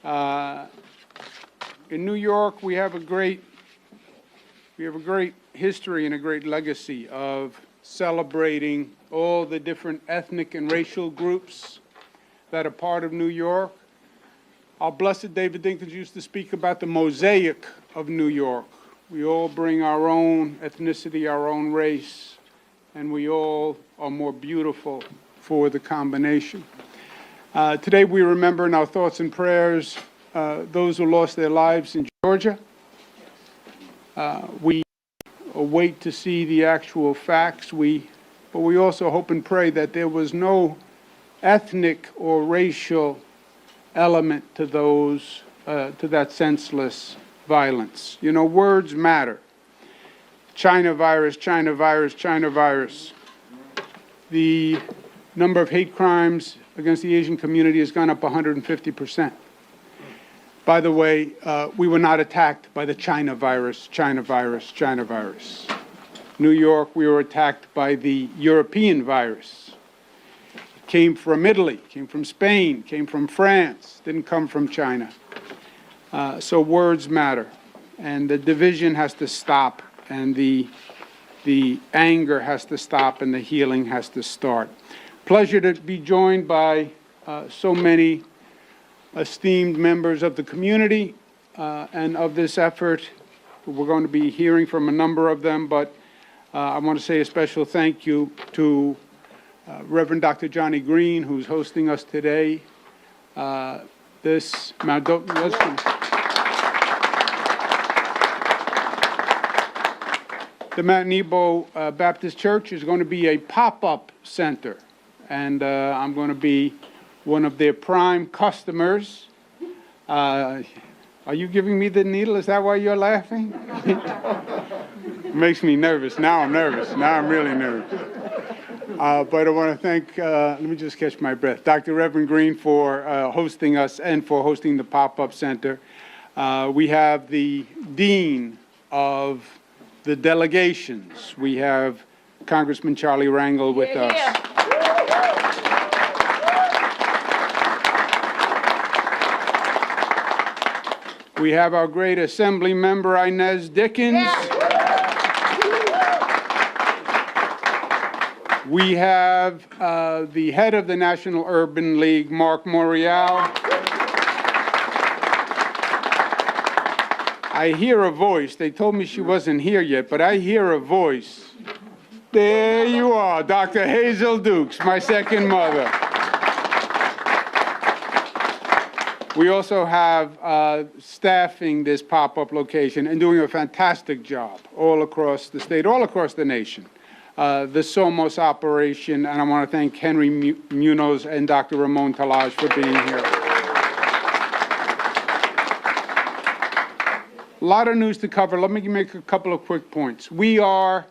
In New York, we have a great history and a great legacy of celebrating all the different ethnic and racial groups that are part of New York. Our blessed David Dinkins used to speak about the mosaic of New York. We all bring our own ethnicity, our own race, and we all are more beautiful for the combination. Today we remember in our thoughts and prayers those who lost their lives in Georgia. We await to see the actual facts, but we also hope and pray that there was no ethnic or racial element to that senseless violence. You know, words matter. China virus, China virus, China virus. The number of hate crimes against the Asian community has gone up 150%. By the way, we were not attacked by the China virus, China virus, China virus. New York, we were attacked by the European virus. It came from Italy, came from Spain, came from France, didn't come from China. So words matter, and the division has to stop, and the anger has to stop, and the healing has to start. Pleasure to be joined by so many esteemed members of the community and of this effort. We're going to be hearing from a number of them, but I want to say a special thank you to Reverend Dr. Johnny Green, who's hosting us today. The Mount Nebo Baptist Church is going to be a pop-up center, and I'm going to be one of their prime customers. Are you giving me the needle? Is that why you're laughing? Makes me nervous. Now I'm nervous. Now I'm really nervous. But I want to thank, let me just catch my breath, Dr. Reverend Green for hosting us and for hosting the pop-up center. We have the Dean of the delegations. We have Congressman Charlie Rangel with us. We have our great Assembly member, Inez Dickens. We have the head of the National Urban League, Mark Morial. I hear a voice. They told me she wasn't here yet, but I hear a voice. There you are, Dr. Hazel Dukes, my second mother. We also have staffing this pop-up location and doing a fantastic job all across the state, all across the nation. The Somos operation, and I want to thank Henry Munoz and Dr. Ramon Talaj for being here. A lot of news to cover. Let me make a couple of quick points. We are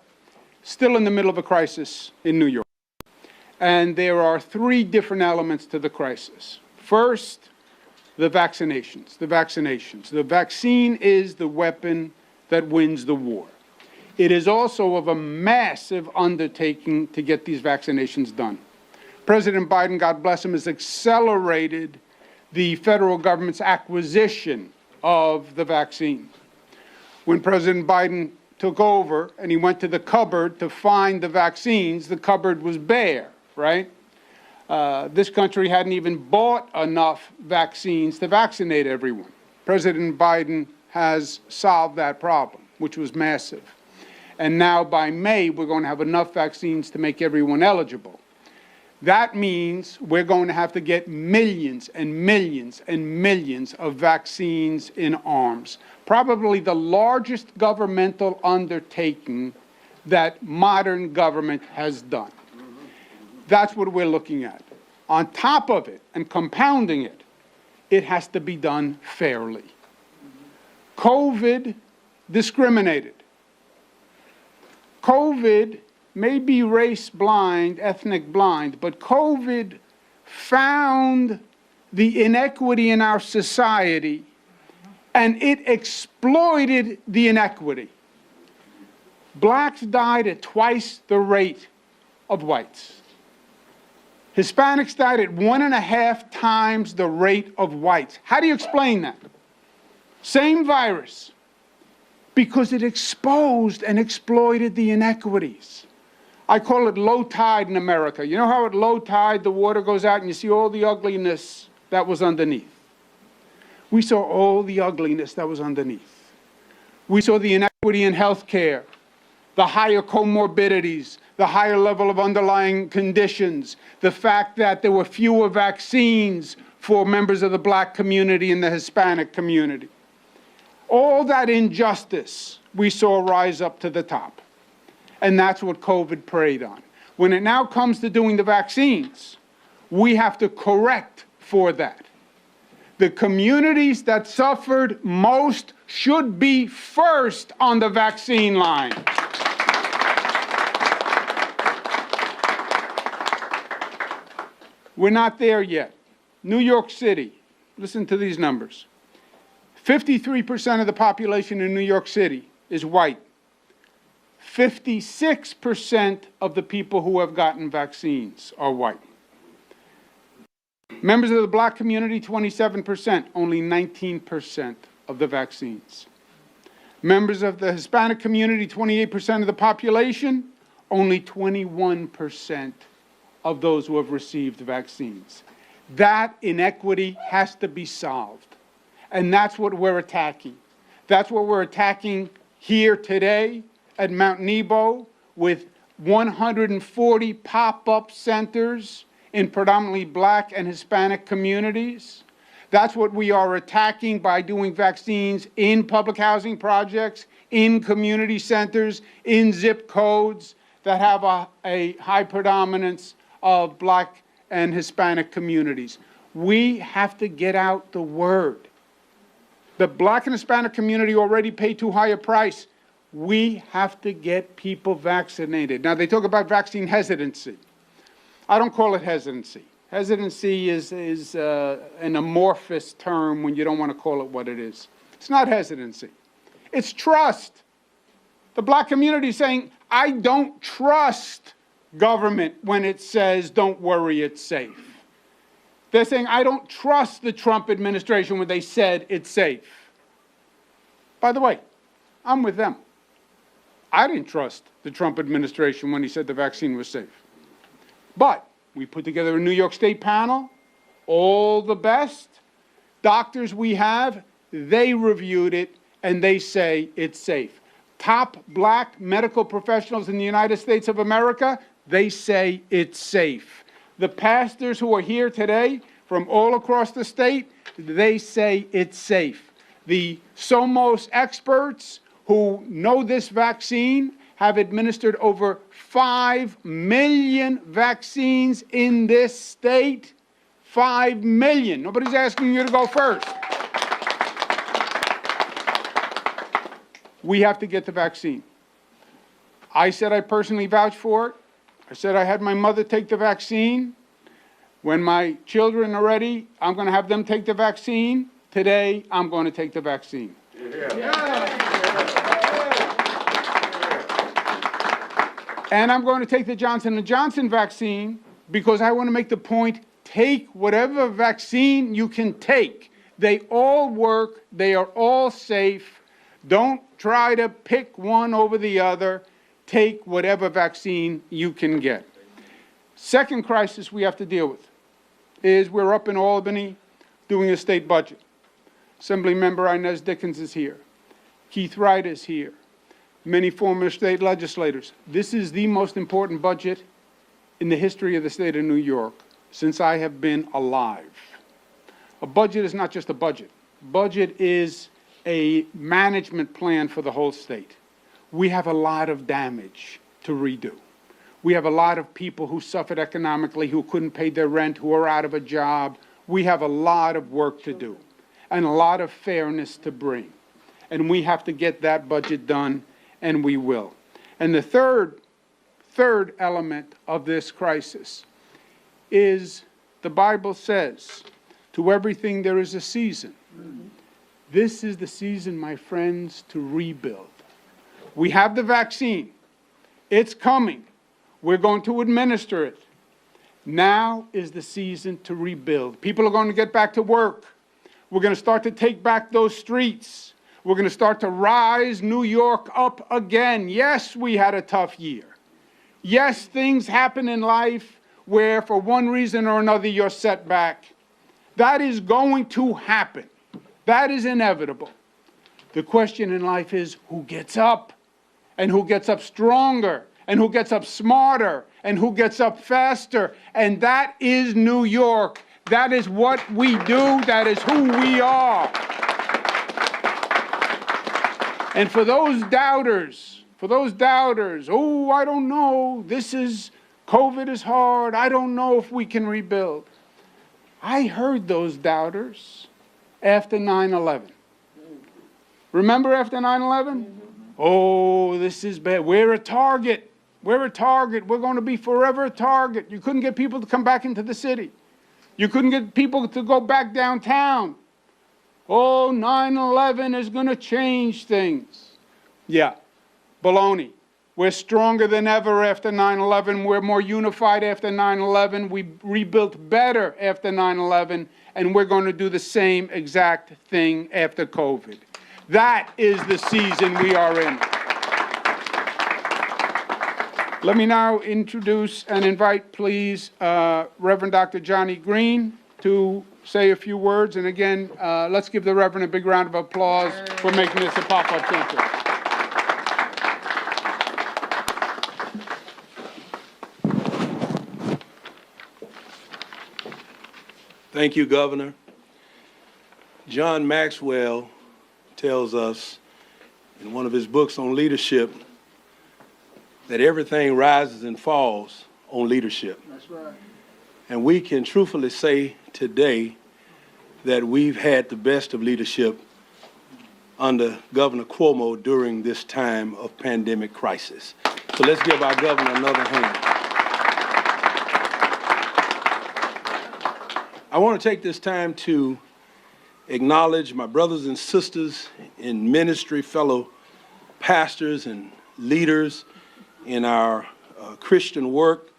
still in the middle of a crisis in New York, and there are three different elements to the crisis. First, the vaccinations. The vaccine is the weapon that wins the war. It is also of a massive undertaking to get these vaccinations done. President Biden, God bless him, has accelerated the federal government's acquisition of the vaccine. When President Biden took over and he went to the cupboard to find the vaccines, the cupboard was bare, right? This country hadn't even bought enough vaccines to vaccinate everyone. President Biden has solved that problem, which was massive. And now by May, we're going to have enough vaccines to make everyone eligible. That means we're going to have to get millions and millions and millions of vaccines in arms. Probably the largest governmental undertaking that modern government has done. That's what we're looking at. On top of it, and compounding it, it has to be done fairly. COVID discriminated. COVID may be race blind, ethnic blind, but COVID found the inequity in our society and it exploited the inequity. Blacks died at twice the rate of whites. Hispanics died at 1.5 times the rate of whites. How do you explain that? Same virus, because it exposed and exploited the inequities. I call it low tide in America. You know how at low tide the water goes out and you see all the ugliness that was underneath? We saw all the ugliness that was underneath. We saw the inequity in health care, the higher comorbidities, the higher level of underlying conditions, the fact that there were fewer vaccines for members of the black community and the Hispanic community. All that injustice we saw rise up to the top. And that's what COVID preyed on. When it now comes to doing the vaccines, we have to correct for that. The communities that suffered most should be first on the vaccine line. We're not there yet. New York City, listen to these numbers. 53% of the population in New York City is white. 56% of the people who have gotten vaccines are white. Members of the black community, 27%, only 19% of the vaccines. Members of the Hispanic community, 28% of the population, only 21% of those who have received vaccines. That inequity has to be solved. And that's what we're attacking. That's what we're attacking here today at Mount Nebo with 140 pop-up centers in predominantly black and Hispanic communities. That's what we are attacking by doing vaccines in public housing projects, in community centers, in zip codes that have a high predominance of black and Hispanic communities. We have to get out the word. The black and Hispanic community already pay too high a price. We have to get people vaccinated. Now, they talk about vaccine hesitancy. I don't call it hesitancy. Hesitancy is an amorphous term when you don't want to call it what it is. It's not hesitancy. It's trust. The black community is saying, I don't trust government when it says, don't worry, it's safe. They're saying, I don't trust the Trump administration when they said it's safe. By the way, I'm with them. I didn't trust the Trump administration when he said the vaccine was safe. But we put together a New York State panel, all the best doctors we have, they reviewed it and they say it's safe. Top black medical professionals in the United States of America, they say it's safe. The pastors who are here today from all across the state, they say it's safe. The SOMOS experts who know this vaccine have administered over 5 million vaccines in this state. 5 million. Nobody's asking you to go first. We have to get the vaccine. I said I personally vouch for it. I said I had my mother take the vaccine. When my children are ready, I'm going to have them take the vaccine. Today, I'm going to take the vaccine. And I'm going to take the Johnson & Johnson vaccine because I want to make the point, take whatever vaccine you can take. They all work. They are all safe. Don't try to pick one over the other. Take whatever vaccine you can get. Second crisis we have to deal with is we're up in Albany doing a state budget. Assemblymember Inez Dickens is here. Keith Wright is here. Many former state legislators. This is the most important budget in the history of the state of New York since I have been alive. A budget is not just a budget. Budget is a management plan for the whole state. We have a lot of damage to redo. We have a lot of people who suffered economically, who couldn't pay their rent, who are out of a job. We have a lot of work to do and a lot of fairness to bring. And we have to get that budget done, and we will. And the third element of this crisis is the Bible says, to everything there is a season. This is the season, my friends, to rebuild. We have the vaccine. It's coming. We're going to administer it. Now is the season to rebuild. People are going to get back to work. We're going to start to take back those streets. We're going to start to rise New York up again. Yes, we had a tough year. Yes, things happen in life where for one reason or another you're set back. That is going to happen. That is inevitable. The question in life is who gets up, and who gets up stronger, and who gets up smarter, and who gets up faster. And that is New York. That is what we do. That is who we are. And for those doubters, oh, I don't know, COVID is hard, I don't know if we can rebuild. I heard those doubters after 9/11. Remember after 9/11? Oh, this is bad. We're a target. We're a target. We're going to be forever a target. You couldn't get people to come back into the city. You couldn't get people to go back downtown. Oh, 9/11 is going to change things. Yeah, baloney. We're stronger than ever after 9/11. We're more unified after 9/11. We rebuilt better after 9/11, and we're going to do the same exact thing after COVID. That is the season we are in. Let me now introduce and invite, please, Reverend Dr. Johnny Green to say a few words. And again, let's give the Reverend a big round of applause for making this a pop-up campus. Thank you, Governor. John Maxwell tells us in one of his books on leadership that everything rises and falls on leadership. That's right. And we can truthfully say today that we've had the best of leadership under Governor Cuomo during this time of pandemic crisis. So let's give our governor another hand. I want to take this time to acknowledge my brothers and sisters in ministry, fellow pastors and leaders in our Christian work.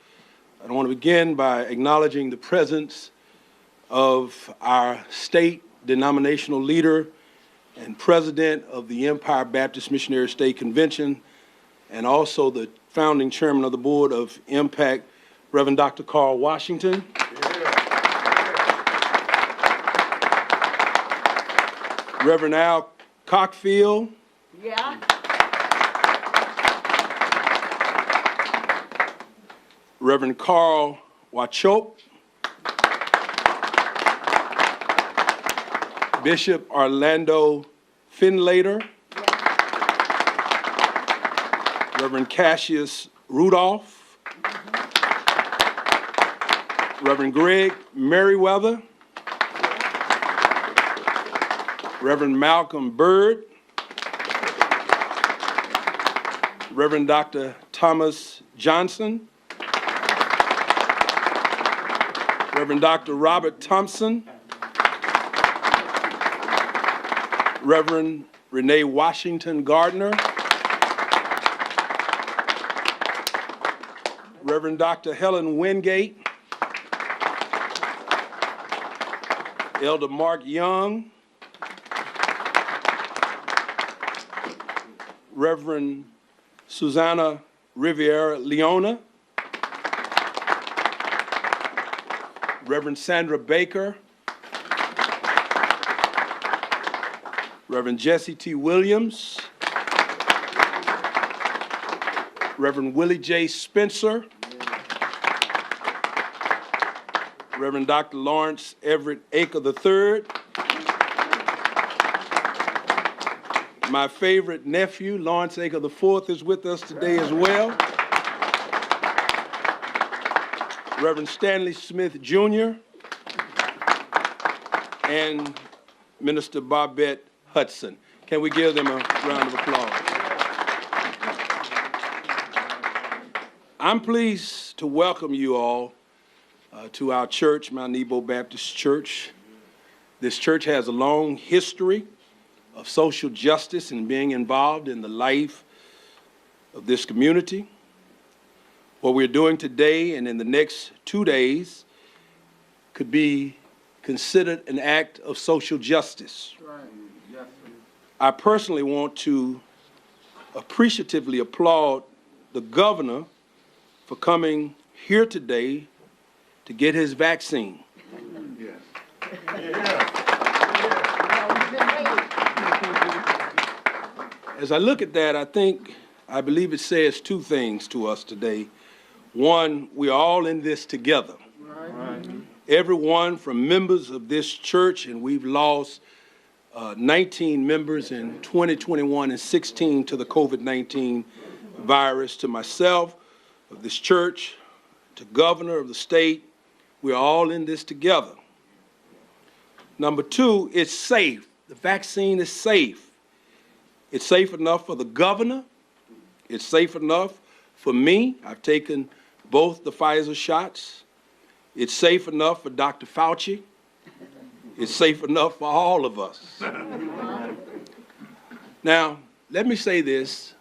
I want to begin by acknowledging the presence of our state denominational leader and president of the Empire Baptist Missionary State Convention, and also the founding chairman of the board of Impact, Reverend Dr. Carl Washington. Reverend Al Cockfield. Yeah. Reverend Carl Wachop. Bishop Orlando Finlater. Yeah. Reverend Cassius Rudolph. Reverend Greg Merriweather. Reverend Malcolm Bird, Reverend Dr. Thomas Johnson, Reverend Dr. Robert Thompson, Reverend Renee Washington Gardner, Reverend Dr. Helen Wingate, Elder Mark Young, Reverend Susanna Riviera Leona, Reverend Sandra Baker, Reverend Jesse T. Williams, Reverend Willie J. Spencer, Reverend Dr. Lawrence Everett Aker III, my favorite nephew, Lawrence Aker IV, is with us today as well. Reverend Stanley Smith Jr. and Minister Barbette Hudson. Can we give them a round of applause? I'm pleased to welcome you all to our church, Mount Nebo Baptist Church. This church has a long history of social justice and being involved in the life of this community. What we're doing today and in the next 2 days could be considered an act of social justice. I personally want to appreciatively applaud the governor for coming here today to get his vaccine. As I look at that, I believe it says two things to us today. One, we're all in this together. Everyone from members of this church, and we've lost 19 members in 2021 and 16 to the COVID-19 virus, to myself, of this church, to governor of the state. We're all in this together. Number two, it's safe. The vaccine is safe. It's safe enough for the governor. It's safe enough for me. I've taken both the Pfizer shots. It's safe enough for Dr. Fauci. It's safe enough for all of us. Now, let me say this.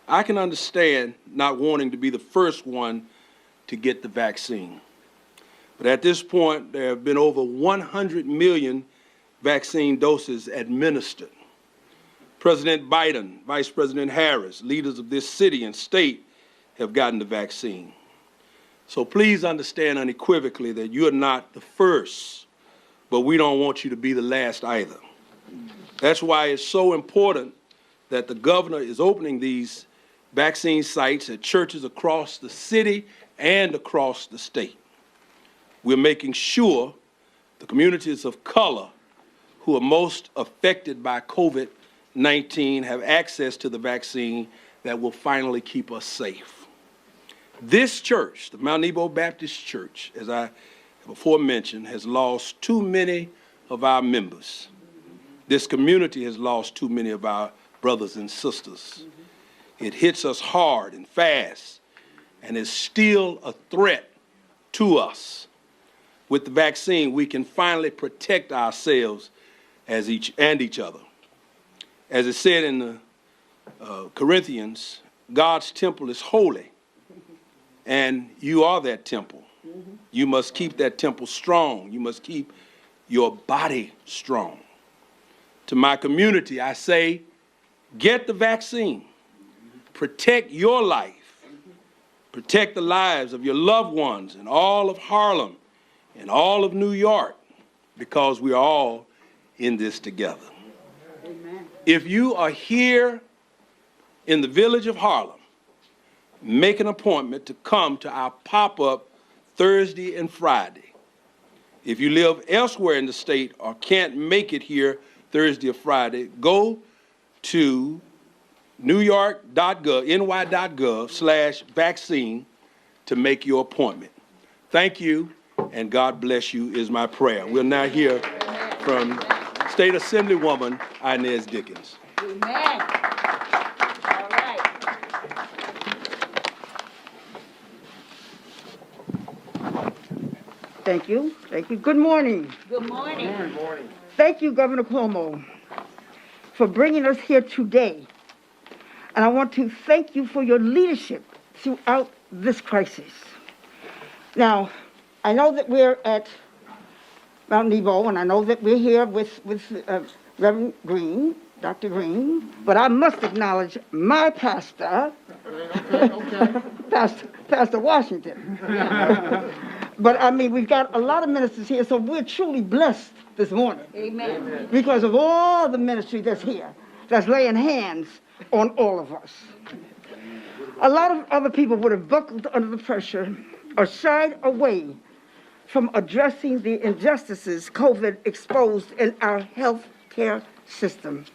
I can understand not wanting to be the first one to get the vaccine. But at this point, there have been over 100 million vaccine doses administered. President Biden, Vice President Harris, leaders of this city and state have gotten the vaccine. So please understand unequivocally that you're not the first, but we don't want you to be the last either. That's why it's so important that the governor is opening these vaccine sites at churches across the city and across the state. We're making sure the communities of color who are most affected by COVID-19 have access to the vaccine that will finally keep us safe. This church, the Mount Nebo Baptist Church, as I before mentioned, has lost too many of our members. This community has lost too many of our brothers and sisters. It hits us hard and fast and is still a threat to us. With the vaccine, we can finally protect ourselves as each other. As it said in the Corinthians, God's temple is holy, and you are that temple. You must keep that temple strong. You must keep your body strong. To my community, I say, get the vaccine. Protect your life. Protect the lives of your loved ones in all of Harlem and all of New York, because we're all in this together. Amen. If you are here in the village of Harlem, make an appointment to come to our pop-up Thursday and Friday. If you live elsewhere in the state or can't make it here Thursday or Friday, go to ny.gov/vaccine to make your appointment. Thank you, and God bless you is my prayer. We'll now hear from State Assemblywoman Inez Dickens. Amen. All right. Thank you. Thank you. Good morning. Good morning. Good morning. Thank you, Governor Cuomo, for bringing us here today. And I want to thank you for your leadership throughout this crisis. Now, I know that we're at Mount Nebo, and I know that we're here with Reverend Green, Dr. Green, but I must acknowledge my pastor, Pastor Washington. But I mean, we've got a lot of ministers here, so we're truly blessed this morning. Amen. Because of all the ministry that's here, that's laying hands on all of us. A lot of other people would have buckled under the pressure or shied away from addressing the injustices COVID exposed in our health care system.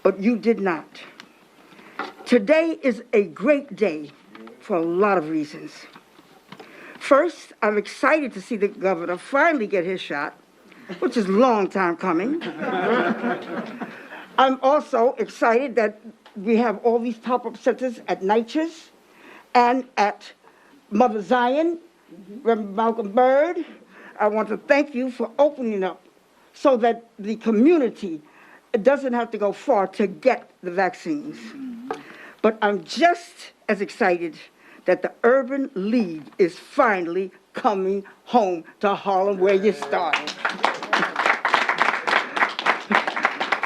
But you did not. Today is a great day for a lot of reasons. First, I'm excited to see the governor finally get his shot, which is a long time coming. I'm also excited that we have all these pop-up centers at NYCHAS and at Mother Zion, Reverend Malcolm Byrd. I want to thank you for opening up so that the community doesn't have to go far to get the vaccines. But I'm just as excited that the Urban League is finally coming home to Harlem where you started.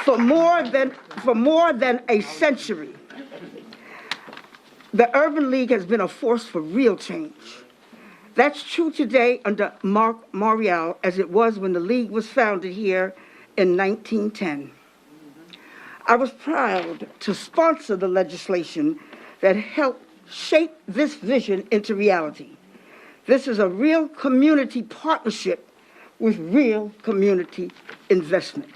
For more than a century, the Urban League has been a force for real change. That's true today under Mark Morial as it was when the League was founded here in 1910. I was proud to sponsor the legislation that helped shape this vision into reality. This is a real community partnership with real community investment.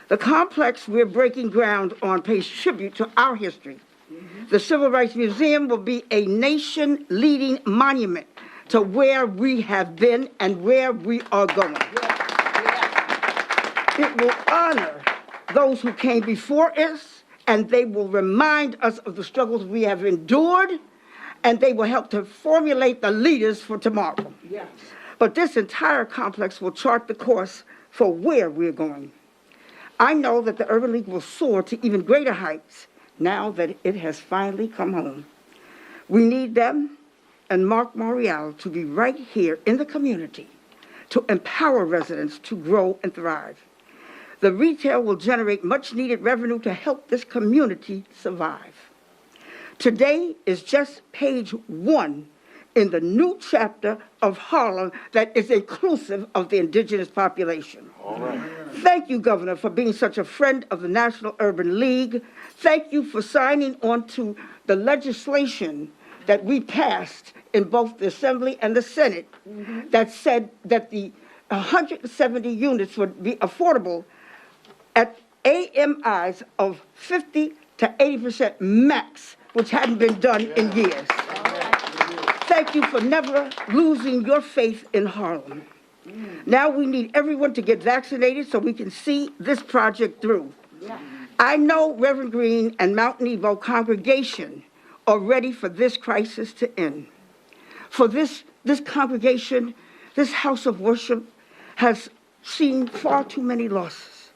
The complex we're breaking ground on pays tribute to our history. The Civil Rights Museum will be a nation-leading monument to where we have been and where we are going. It will honor those who came before us, and they will remind us of the struggles we have endured, and they will help to formulate the leaders for tomorrow. Yes. But this entire complex will chart the course for where we're going. I know that the Urban League will soar to even greater heights now that it has finally come home. We need them and Mark Morial to be right here in the community to empower residents to grow and thrive. The retail will generate much needed revenue to help this community survive. Today is just page 1 in the new chapter of Harlem that is inclusive of the indigenous population. All right. Thank you, Governor, for being such a friend of the National Urban League. Thank you for signing on to the legislation that we passed in both the Assembly and the Senate that said that the 170 units would be affordable at AMIs of 50 to 80% max, which hadn't been done in years. Thank you for never losing your faith in Harlem. Now we need everyone to get vaccinated so we can see this project through. I know Reverend Green and Mount Nebo congregation are ready for this crisis to end. For this congregation, this house of worship has seen far too many losses,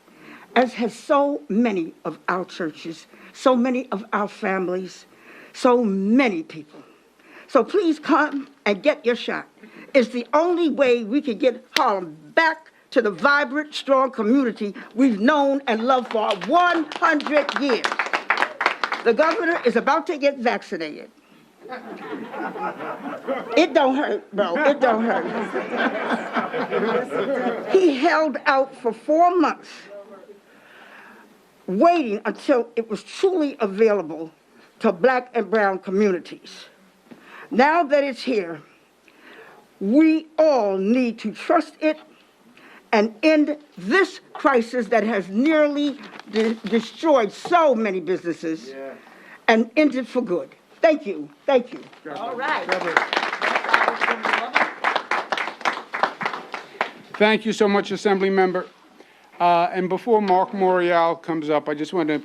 as has so many of our churches, so many of our families, so many people. So please come and get your shot. It's the only way we can get Harlem back to the vibrant, strong community we've known and loved for 100 years. The governor is about to get vaccinated. It don't hurt, bro. It don't hurt. He held out for 4 months, waiting until it was truly available to Black and brown communities. Now that it's here, we all need to trust it and end this crisis that has nearly destroyed so many businesses and end it for good. Thank you. Thank you. All right. Thank you so much, Assembly Member. And before Mark Morial comes up, I just want to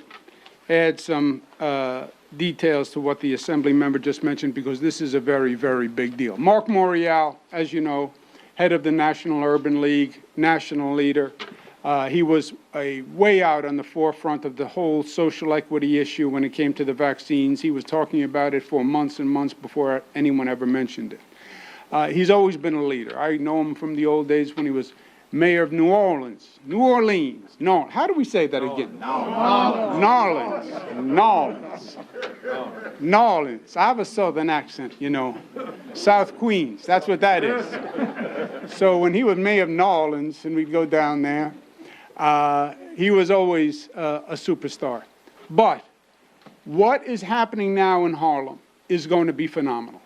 add some details to what the Assembly Member just mentioned, because this is a very, very big deal. Mark Morial, as you know, head of the National Urban League, national leader. He was way out on the forefront of the whole social equity issue when it came to the vaccines. He was talking about it for months and months before anyone ever mentioned it. He's always been a leader. I know him from the old days when he was mayor of New Orleans. No, how do we say that again? Nolans. I have a southern accent, you know. South Queens, that's what that is. So when he was mayor of New Orleans and we'd go down there, he was always a superstar. But what is happening now in Harlem is going to be phenomenal.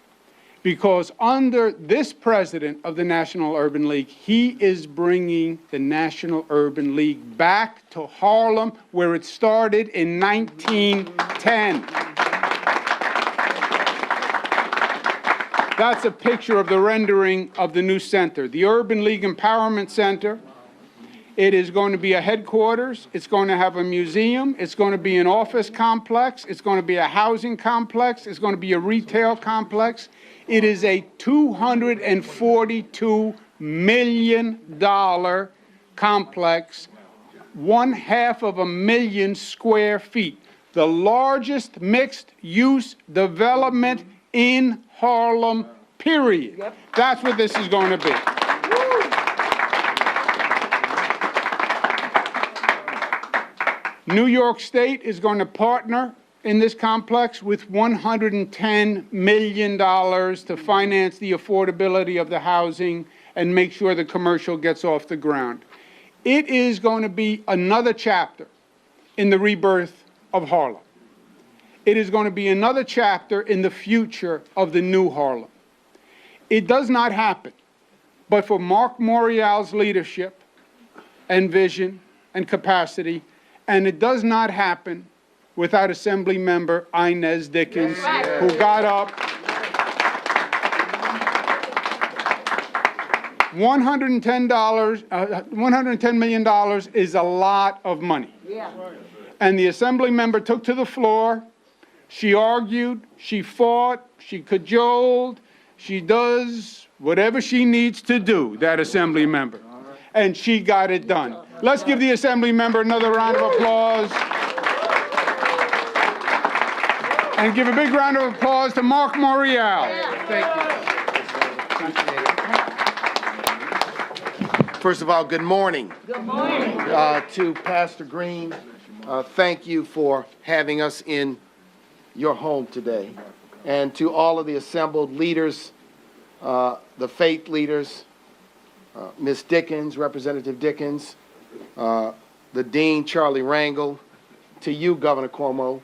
Because under this president of the National Urban League, he is bringing the National Urban League back to Harlem, where it started in 1910. That's a picture of the rendering of the new center, the Urban League Empowerment Center. It is going to be a headquarters. It's going to have a museum. It's going to be an office complex. It's going to be a housing complex. It's going to be a retail complex. It is a $242 million complex, 1/2 square feet, the largest mixed-use development in Harlem, period. Yep. That's what this is going to be. New York State is going to partner in this complex with $110 million to finance the affordability of the housing and make sure the commercial gets off the ground. It is going to be another chapter in the rebirth of Harlem. It is going to be another chapter in the future of the new Harlem. It does not happen but for Mark Morial's leadership and vision and capacity, and it does not happen without Assembly Member Inez Dickens, who got up. $110 million is a lot of money. Yeah. And the Assembly member took to the floor. She argued, she fought, she cajoled, she does whatever she needs to do, that Assembly member. And she got it done. Let's give the Assembly member another round of applause. And give a big round of applause to Mark Morial. Thank you. First of all, good morning. Good morning. To Pastor Green, thank you for having us in your home today. And to all of the assembled leaders, the faith leaders, Ms. Dickens, Representative Dickens, the Dean, Charlie Rangel, to you, Governor Cuomo,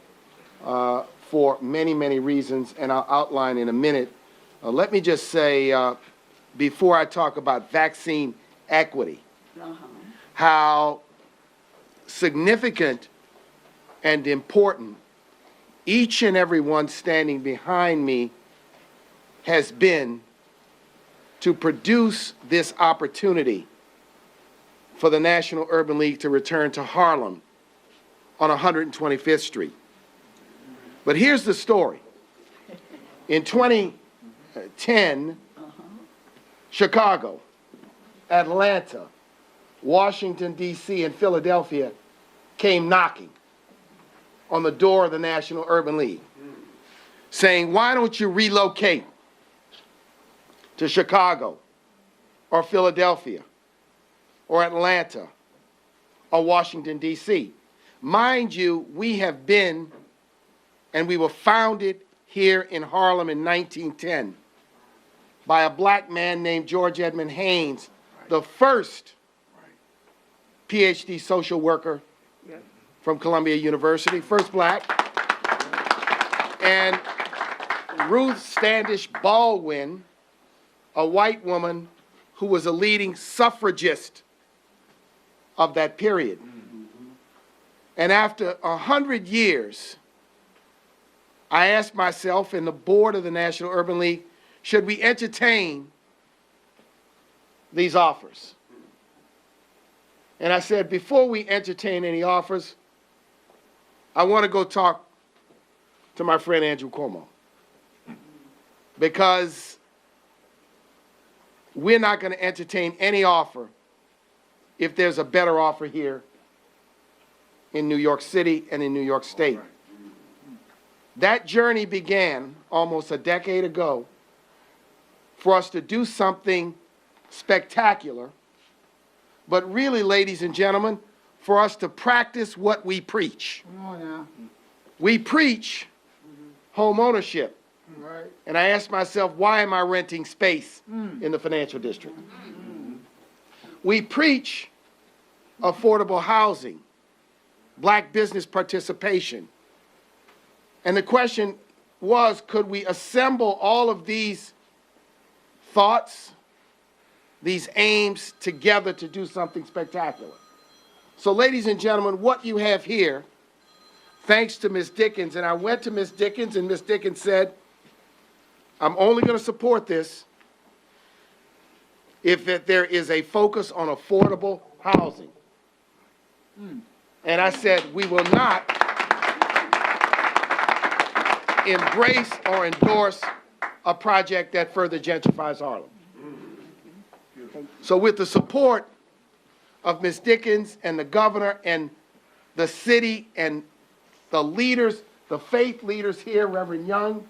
for many, many reasons, and I'll outline in a minute. Let me just say, before I talk about vaccine equity, how significant and important each and every one standing behind me has been to produce this opportunity for the National Urban League to return to Harlem on 125th Street. But here's the story. In 2010, Chicago, Atlanta, Washington, D.C., and Philadelphia came knocking on the door of the National Urban League, saying, why don't you relocate to Chicago or Philadelphia or Atlanta or Washington, D.C.? Mind you, we have been, and we were founded here in Harlem in 1910 by a black man named George Edmund Haynes, the first PhD social worker from Columbia University, first black, and Ruth Standish Baldwin, a white woman who was a leading suffragist of that period. And after 100 years, I asked myself and the board of the National Urban League, should we entertain these offers? And I said, before we entertain any offers, I want to go talk to my friend Andrew Cuomo, because we're not going to entertain any offer if there's a better offer here in New York City and in New York State. That journey began almost a decade ago for us to do something spectacular, but really, ladies and gentlemen, for us to practice what we preach. Come on now. We preach home ownership. Right. And I asked myself, why am I renting space in the financial district? We preach affordable housing, black business participation. And the question was, could we assemble all of these thoughts, these aims together to do something spectacular? So, ladies and gentlemen, what you have here, thanks to Ms. Dickens, and I went to Ms. Dickens, and Ms. Dickens said, I'm only going to support this if there is a focus on affordable housing. And I said, we will not embrace or endorse a project that further gentrifies Harlem. So with the support of Ms. Dickens and the governor and the city and the leaders, the faith leaders here, Reverend Young,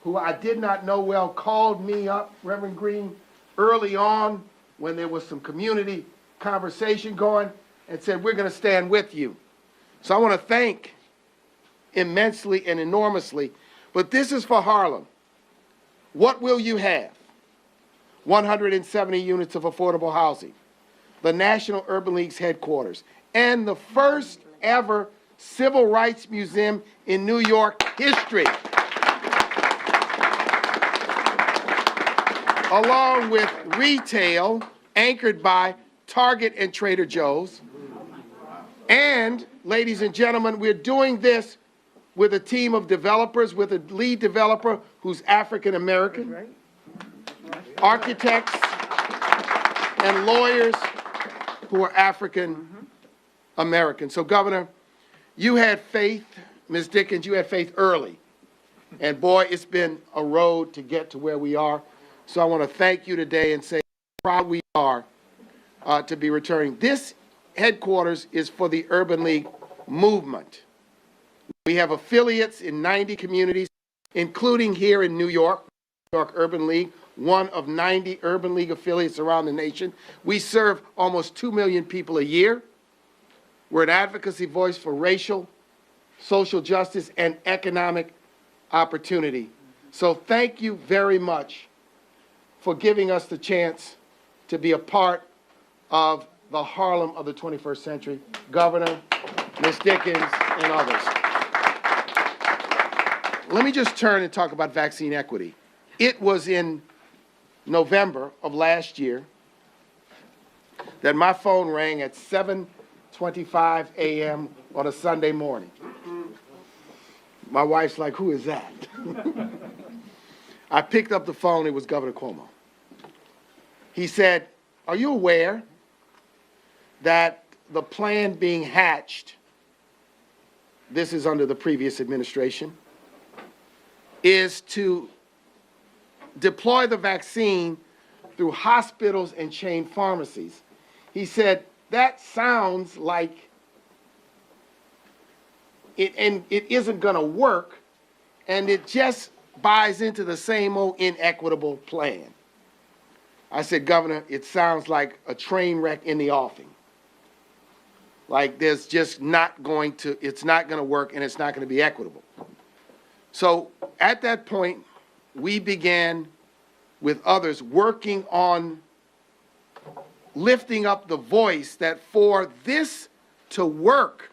who I did not know well, called me up, Reverend Green, early on when there was some community conversation going, and said, we're going to stand with you. So I want to thank immensely and enormously, but this is for Harlem. What will you have? 170 units of affordable housing, the National Urban League's headquarters, and the first ever Civil Rights Museum in New York history, along with retail anchored by Target and Trader Joe's. And, ladies and gentlemen, we're doing this with a team of developers, with a lead developer who's African American, architects and lawyers who are African American. So, Governor, you had faith, Ms. Dickens, you had faith early. And boy, it's been a road to get to where we are. So I want to thank you today and say how proud we are to be returning. This headquarters is for the Urban League movement. We have affiliates in 90 communities, including here in New York, New York Urban League, one of 90 Urban League affiliates around the nation. We serve almost 2 million people a year. We're an advocacy voice for racial, social justice, and economic opportunity. So thank you very much for giving us the chance to be a part of the Harlem of the 21st century. Governor, Ms. Dickens, and others. Let me just turn and talk about vaccine equity. It was in November of last year that my phone rang at 7:25 a.m. on a Sunday morning. My wife's like, who is that? I picked up the phone, it was Governor Cuomo. He said, are you aware that the plan being hatched, this is under the previous administration, is to deploy the vaccine through hospitals and chain pharmacies? He said, that sounds like it, and it isn't going to work, and it just buys into the same old inequitable plan. I said, Governor, it sounds like a train wreck in the offing. Like there's just not going to, it's not going to work and it's not going to be equitable. So at that point, we began with others working on lifting up the voice that for this to work,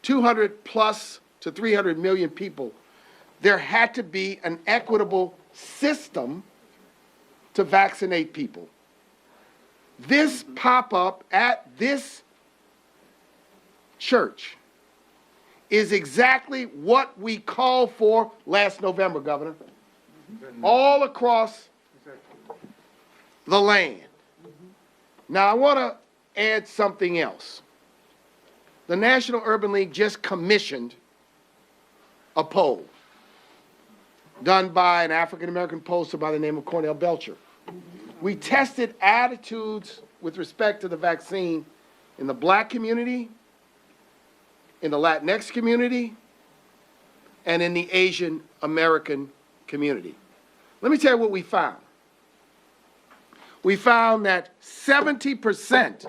200 plus to 300 million people, there had to be an equitable system to vaccinate people. This pop-up at this church is exactly what we called for last November, Governor, all across the land. Now, I want to add something else. The National Urban League just commissioned a poll done by an African-American pollster by the name of Cornell Belcher. We tested attitudes with respect to the vaccine in the Black community, in the Latinx community, and in the Asian American community. Let me tell you what we found. We found that 70%,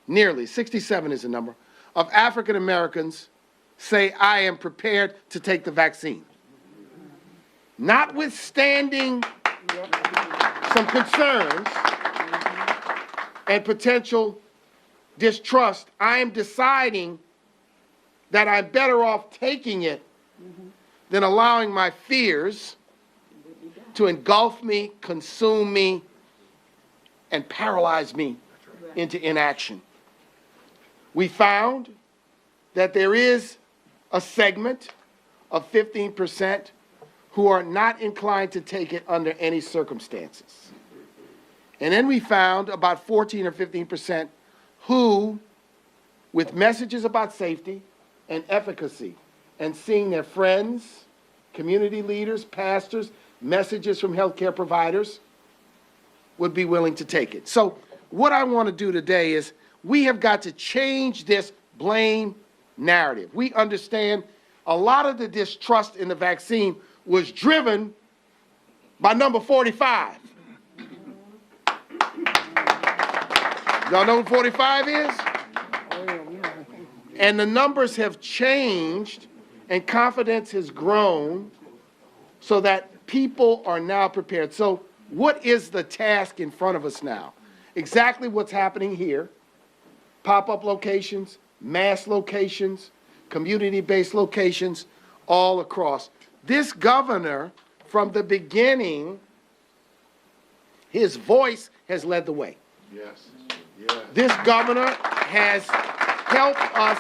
nearly 67 is the number, of African Americans say, I am prepared to take the vaccine. Notwithstanding some concerns and potential distrust, I am deciding that I'm better off taking it than allowing my fears to engulf me, consume me, and paralyze me into inaction. We found that there is a segment of 15% who are not inclined to take it under any circumstances. And then we found about 14 or 15% who, with messages about safety and efficacy, and seeing their friends, community leaders, pastors, messages from healthcare providers, would be willing to take it. So what I want to do today is we have got to change this blame narrative. We understand a lot of the distrust in the vaccine was driven by number 45. Y'all know what 45 is? And the numbers have changed and confidence has grown so that people are now prepared. So what is the task in front of us now? Exactly what's happening here. Pop-up locations, mass locations, community-based locations, all across. This governor, from the beginning, his voice has led the way. Yes. This governor has helped us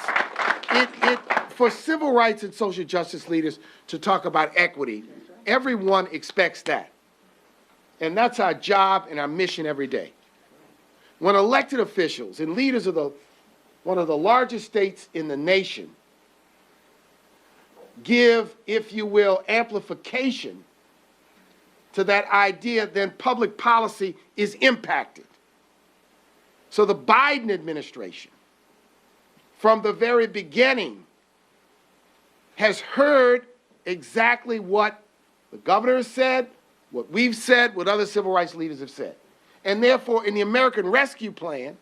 for civil rights and social justice leaders to talk about equity. Everyone expects that. And that's our job and our mission every day. When elected officials and leaders of one of the largest states in the nation give, if you will, amplification to that idea, then public policy is impacted. So the Biden administration, from the very beginning, has heard exactly what the governor has said, what we've said, what other civil rights leaders have said. And therefore, in the American Rescue Plan,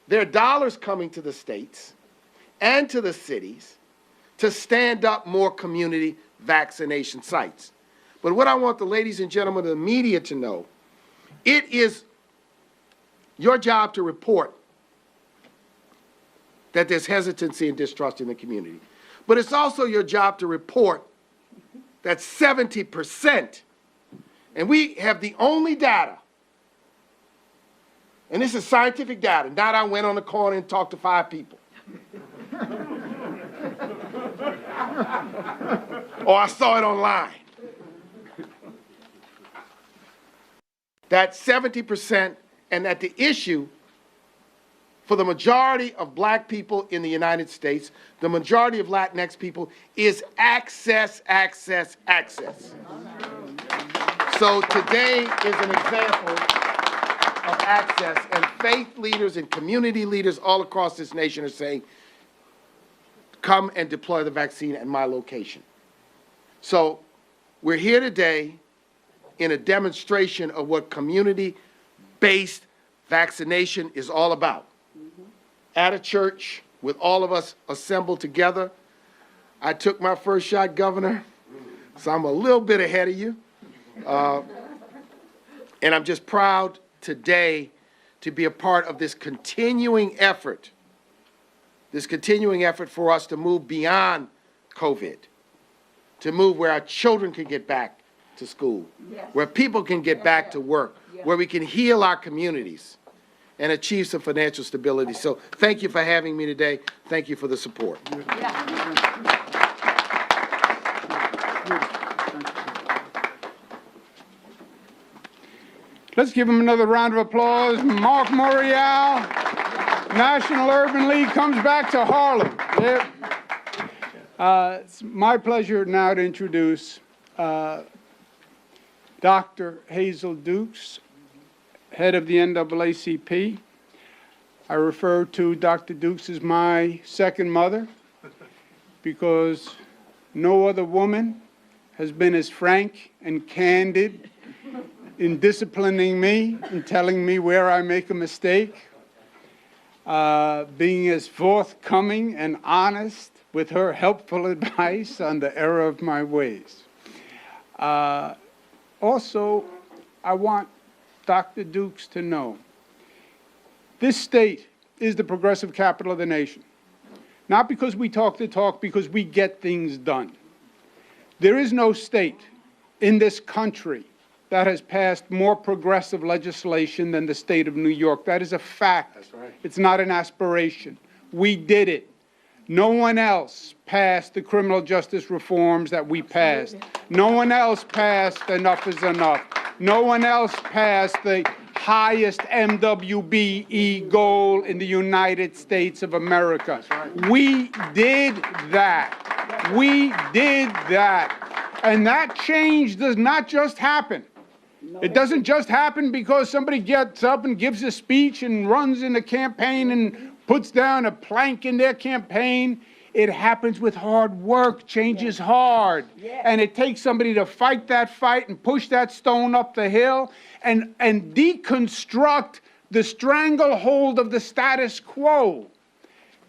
there are dollars coming to the states and to the cities to stand up more community vaccination sites. But what I want the ladies and gentlemen of the media to know, it is your job to report that there's hesitancy and distrust in the community. But it's also your job to report that 70%, and we have the only data, and this is scientific data, not I went on the corner and talked to 5 people. Or I saw it online. That 70%, and that the issue for the majority of black people in the United States, the majority of Latinx people, is access, access, access. So today is an example of access, and faith leaders and community leaders all across this nation are saying, come and deploy the vaccine at my location. So we're here today in a demonstration of what community-based vaccination is all about. At a church with all of us assembled together. I took my first shot, Governor, so I'm a little bit ahead of you. And I'm just proud today to be a part of this continuing effort for us to move beyond COVID, to move where our children can get back to school, where people can get back to work, where we can heal our communities and achieve some financial stability. So thank you for having me today. Thank you for the support. Let's give him another round of applause. Mark Morial, National Urban League, comes back to Harlem. Yep. It's my pleasure now to introduce Dr. Hazel Dukes, head of the NAACP. I refer to Dr. Dukes as my second mother because no other woman has been as frank and candid in disciplining me and telling me where I make a mistake, being as forthcoming and honest with her helpful advice on the error of my ways. Also, I want Dr. Dukes to know this state is the progressive capital of the nation. Not because we talk the talk, because we get things done. There is no state in this country that has passed more progressive legislation than the state of New York. That is a fact. That's right. It's not an aspiration. We did it. No one else passed the criminal justice reforms that we passed. No one else passed Enough is Enough. No one else passed the highest MWBE goal in the United States of America. We did that. We did that. And that change does not just happen. It doesn't just happen because somebody gets up and gives a speech and runs in a campaign and puts down a plank in their campaign. It happens with hard work. Change is hard. And it takes somebody to fight that fight and push that stone up the hill and deconstruct the stranglehold of the status quo.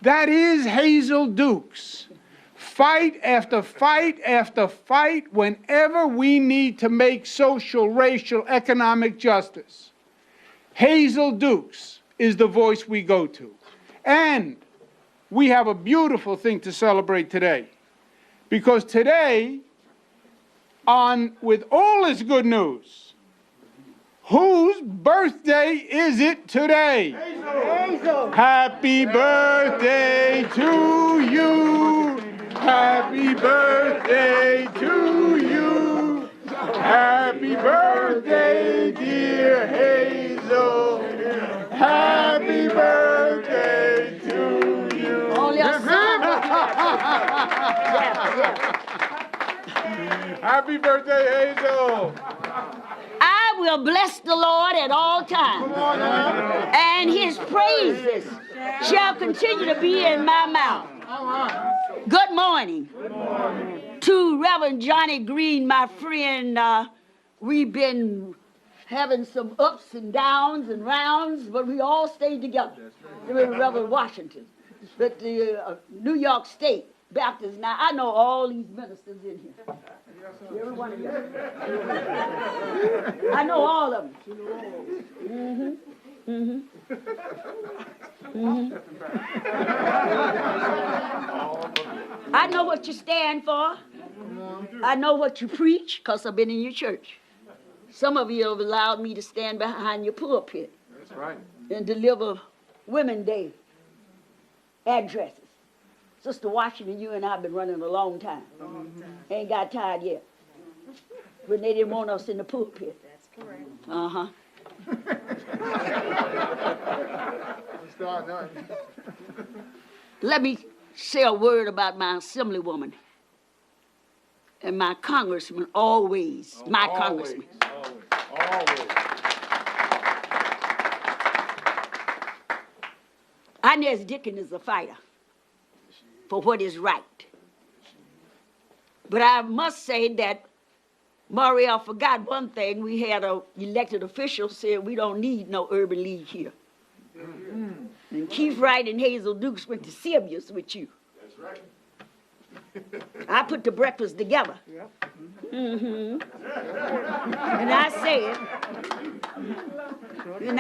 That is Hazel Dukes. Fight after fight after fight whenever we need to make social, racial, economic justice. Hazel Dukes is the voice we go to. And we have a beautiful thing to celebrate today. Because today, with all this good news, whose birthday is it today? Hazel. Happy birthday to you. Happy birthday to you. Happy birthday, dear Hazel. Happy birthday to you. Only a son. Happy birthday, Hazel. I will bless the Lord at all times, and his praises shall continue to be in my mouth. Good morning. To Reverend Johnny Green, my friend. We've been having some ups and downs and rounds, but we all stayed together. Reverend Washington, but the New York State Baptist. Now, I know all these ministers in here. Every one of you. I know all of them. I know what you stand for. I know what you preach, because I've been in your church. Some of you have allowed me to stand behind your pulpit. That's right. And deliver Women's Day addresses. Sister Washington, you and I have been running a long time. Ain't got tired yet. When they didn't want us in the pulpit. That's correct. Uh-huh. Let me say a word about my assemblywoman and my congressman, always. My congressman. Always. Inez Dickens is a fighter for what is right. But I must say that Mariel forgot one thing. We had an elected official said we don't need no urban league here. And Keith Wright and Hazel Dukes went to Sirius with you. That's right. I put the breakfast together. And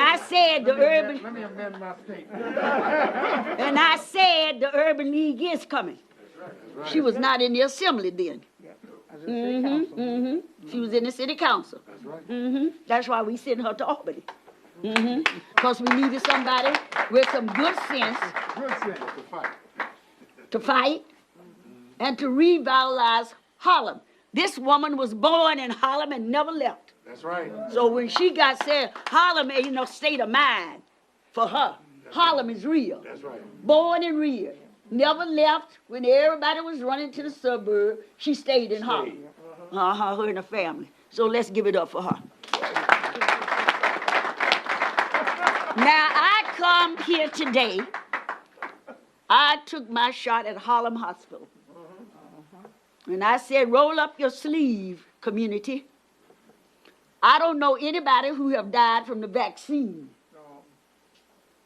I said the urban. Let me amend my statement. And I said the urban league is coming. She was not in the assembly then. She was in the city council. That's right. That's why we sent her to Albany. Because we needed somebody with some good sense Good sense to fight. to fight and to revitalize Harlem. This woman was born in Harlem and never left. That's right. So when she got said, Harlem ain't no state of mind for her. Harlem is real. That's right. Born and reared. Never left. When everybody was running to the suburb, she stayed in Harlem. Her and her family. So let's give it up for her. Now, I come here today. I took my shot at Harlem Hospital. And I said, roll up your sleeve, community. I don't know anybody who have died from the vaccine.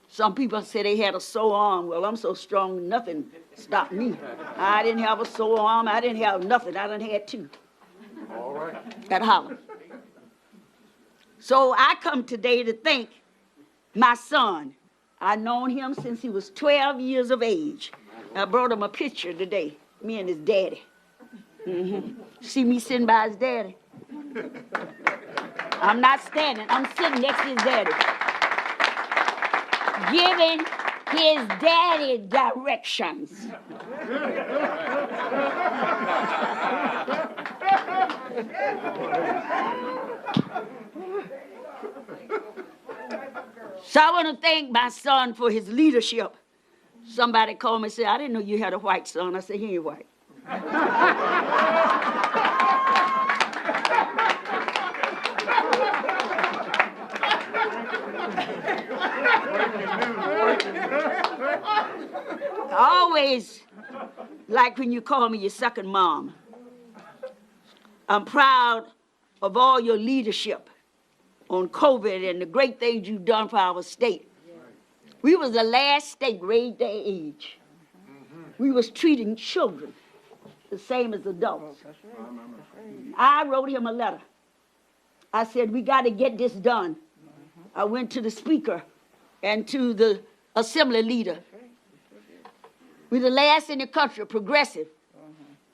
Some people say they had a sore arm. Well, I'm so strong, nothing stopped me. I didn't have a sore arm. I didn't have nothing. I done had two. All right. At Harlem. So I come today to thank my son. I've known him since he was 12 years of age. I brought him a picture today, me and his daddy. See me sitting by his daddy? I'm not standing, I'm sitting next to his daddy. Giving his daddy directions. So I want to thank my son for his leadership. Somebody called me and said, I didn't know you had a white son. I said, he ain't white. like when you call me your second mom. I'm proud of all your leadership on COVID and the great things you've done for our state. We was the last state raised their age. We was treating children the same as adults. I wrote him a letter. I said, we got to get this done. I went to the speaker and to the assembly leader. We're the last in the country, progressive,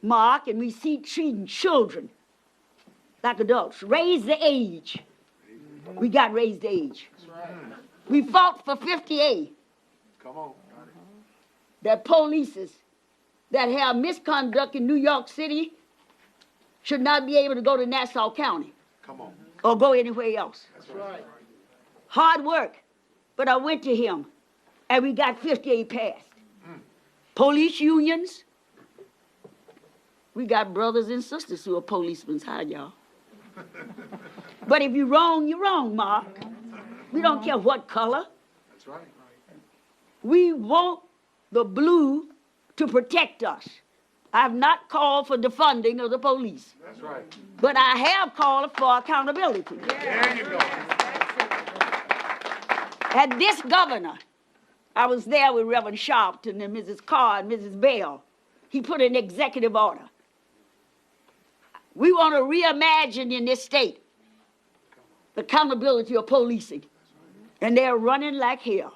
Mark, and we see treating children like adults. Raise the age. We got raised the age. We fought for 50A. Come on. That polices that have misconduct in New York City should not be able to go to Nassau County. Come on. Or go anywhere else. That's right. Hard work. But I went to him, and we got 50A passed. Police unions, we got brothers and sisters who are policemen. Hi, y'all. But if you're wrong, Mark. We don't care what color. That's right. We want the blue to protect us. I've not called for defunding of the police. That's right. But I have called for accountability. There you go. And this governor, I was there with Reverend Sharpton and Mrs. Carr and Mrs. Bell. He put an executive order. We want to reimagine in this state the accountability of policing. And they're running like hell.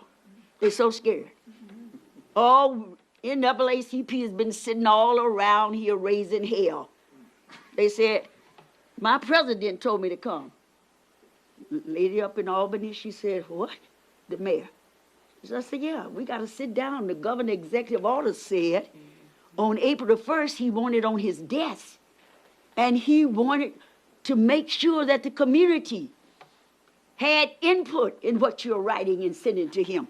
They're so scared. Oh, NAACP has been sitting all around here raising hell. They said, my president told me to come. Lady up in Albany, she said, what? The mayor. So I said, yeah, we got to sit down. The governor executive order said on April the 1st, he wanted on his desk. And he wanted to make sure that the community had input in what you're writing and sending to him.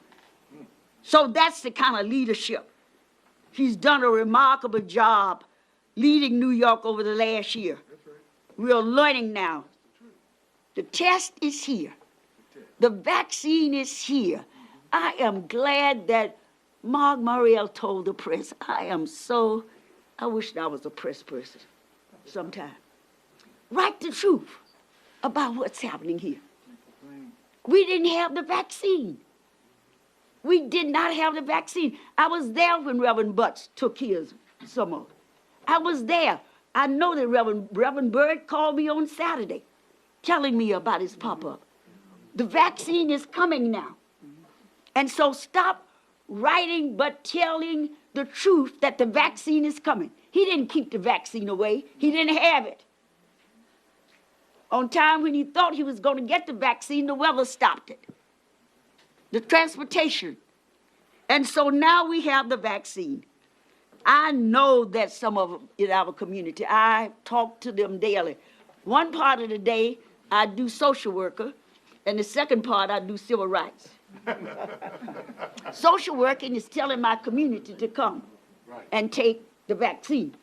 So that's the kind of leadership. He's done a remarkable job leading New York over the last year. We are learning now. The test is here. The vaccine is here. I am glad that Mark Muriel told the press. I wish I was a press person sometime. Write the truth about what's happening here. We didn't have the vaccine. We did not have the vaccine. I was there when Reverend Butts took his, some of it. I was there. I know that Reverend Bird called me on Saturday telling me about his pop-up. The vaccine is coming now. And so stop writing but telling the truth that the vaccine is coming. He didn't keep the vaccine away. He didn't have it. On time when he thought he was going to get the vaccine, the weather stopped it. The transportation. And so now we have the vaccine. I know that some of them in our community, I talk to them daily. One part of the day, I do social worker, and the second part, I do civil rights. Social working is telling my community to come and take the vaccine.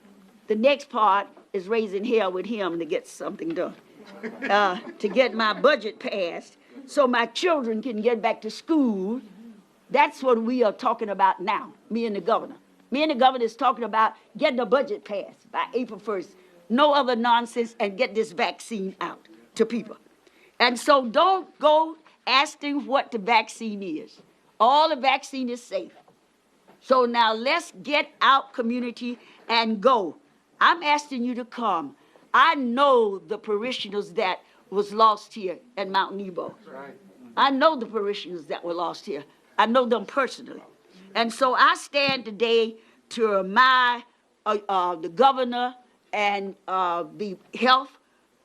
The next part is raising hell with him to get something done, to get my budget passed so my children can get back to school. That's what we are talking about now, me and the governor. Me and the governor is talking about getting the budget passed by April 1st. No other nonsense, and get this vaccine out to people. And so don't go asking what the vaccine is. All the vaccine is safe. So now let's get out, community, and go. I'm asking you to come. I know the parishioners that was lost here at Mount Nebo. Right. I know the parishioners that were lost here. I know them personally. And so I stand today to remind the governor and the health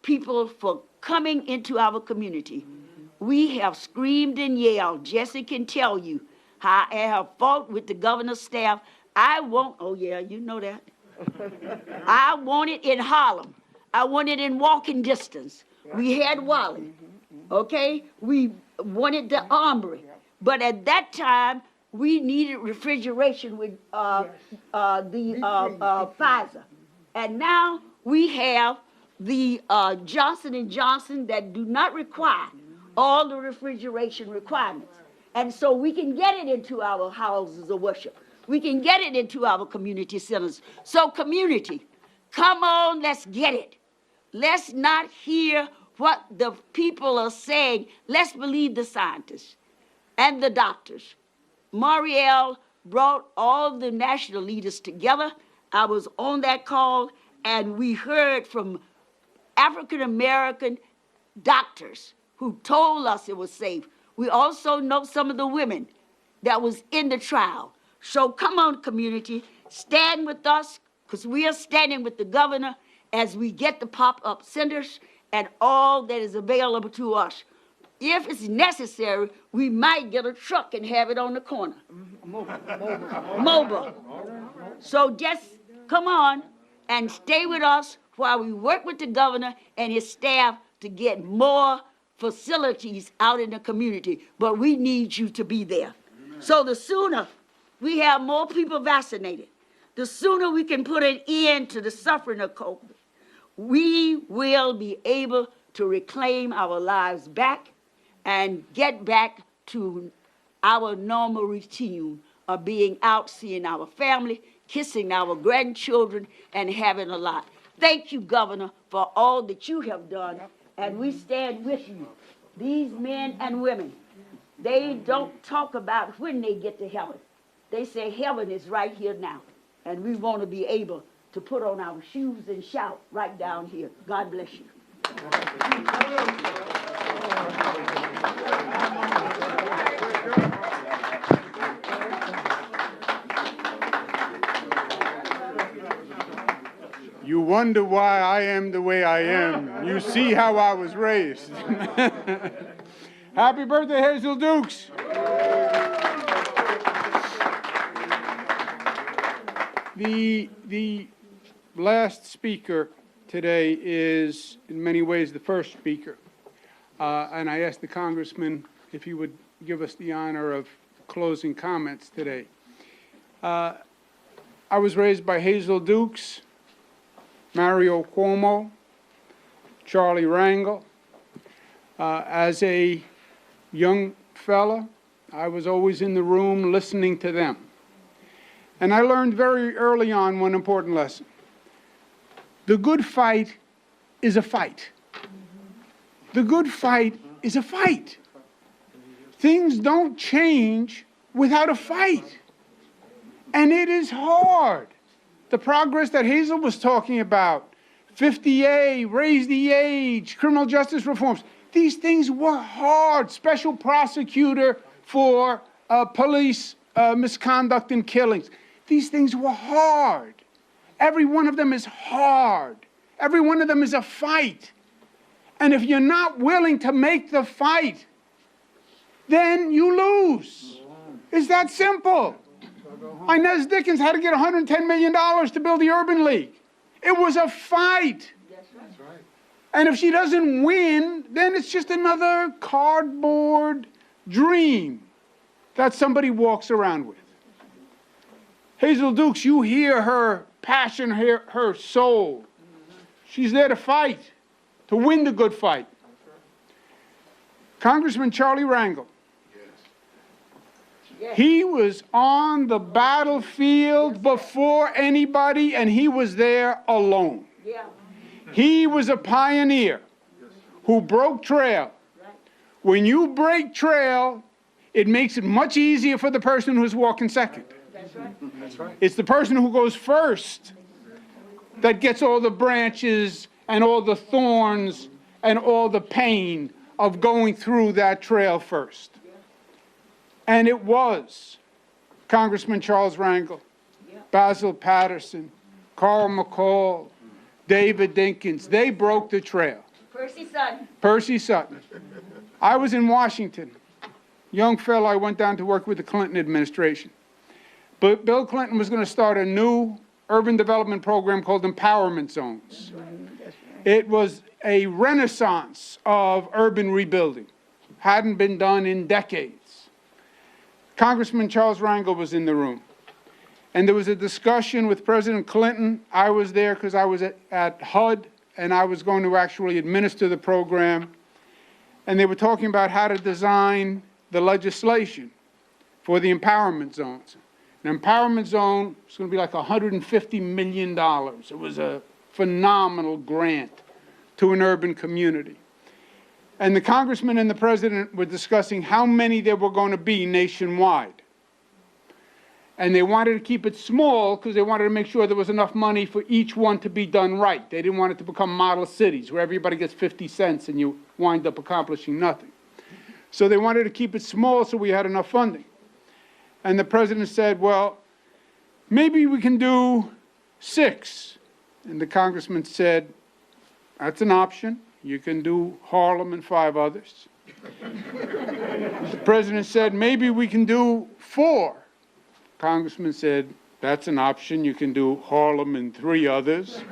people for coming into our community. We have screamed and yelled. Jesse can tell you how I have fought with the governor's staff. Oh yeah, you know that. I want it in Harlem. I want it in walking distance. We had Wally, okay? We wanted the Armory. But at that time, we needed refrigeration with the Pfizer. And now we have the Johnson & Johnson that do not require all the refrigeration requirements. And so we can get it into our houses of worship. we can get it into our community centers. So community, come on, let's get it. Let's not hear what the people are saying. Let's believe the scientists and the doctors. Marielle brought all the national leaders together. I was on that call, and we heard from African-American doctors who told us it was safe. We also know some of the women that was in the trial. So come on, community, stand with us, because we are standing with the governor as we get the pop-up centers and all that is available to us. If it's necessary, we might get a truck and have it on the corner. Mobile. So just come on and stay with us while we work with the governor and his staff to get more facilities out in the community. But we need you to be there. So the sooner we have more people vaccinated, the sooner we can put an end to the suffering of COVID, we will be able to reclaim our lives back and get back to our normal routine of being out seeing our family, kissing our grandchildren, and having a lot. Thank you, Governor, for all that you have done, and we stand with you. These men and women, they don't talk about when they get to heaven. They say heaven is right here now, and we want to be able to put on our shoes and shout right down here. God bless you. You wonder why I am the way I am. You see how I was raised. Happy birthday, Hazel Dukes. The last speaker today is in many ways the first speaker. And I asked the congressman if he would give us the honor of closing comments today. I was raised by Hazel Dukes, Mario Cuomo, Charlie Rangel. As a young fella, I was always in the room listening to them. And I learned very early on one important lesson. The good fight is a fight. The good fight is a fight. Things don't change without a fight. And it is hard. The progress that Hazel was talking about, 50A, raise the age, criminal justice reforms, these things were hard. Special prosecutor for police misconduct and killings. These things were hard. Every one of them is hard. Every one of them is a fight. And if you're not willing to make the fight, then you lose. It's that simple. Inez Dickens had to get $110 million to build the Urban League. It was a fight. That's right. And if she doesn't win, then it's just another cardboard dream that somebody walks around with. Hazel Dukes, you hear her passion, her soul. She's there to fight, to win the good fight. Congressman Charlie Rangel. He was on the battlefield before anybody, and he was there alone. He was a pioneer who broke trail. When you break trail, it makes it much easier for the person who's walking second. That's right. It's the person who goes first that gets all the branches and all the thorns and all the pain of going through that trail first. And it was Congressman Charles Rangel, Basil Patterson, Carl McCall, David Dinkins. They broke the trail. Percy Sutton. I was in Washington. Young fellow, I went down to work with the Clinton administration. But Bill Clinton was going to start a new urban development program called Empowerment Zones. It was a renaissance of urban rebuilding. Hadn't been done in decades. Congressman Charles Rangel was in the room. And there was a discussion with President Clinton. I was there because I was at HUD, and I was going to actually administer the program. And they were talking about how to design the legislation for the empowerment zones. An empowerment zone is going to be like $150 million. It was a phenomenal grant to an urban community. And the congressman and the president were discussing how many there were going to be nationwide. And they wanted to keep it small because they wanted to make sure there was enough money for each one to be done right. They didn't want it to become model cities where everybody gets 50 cents and you wind up accomplishing nothing. So they wanted to keep it small so we had enough funding. And the president said, well, maybe we can do 6. And the congressman said, that's an option. You can do Harlem and 5 others. The president said, maybe we can do 4. Congressman said, that's an option. You can do Harlem and 3 others.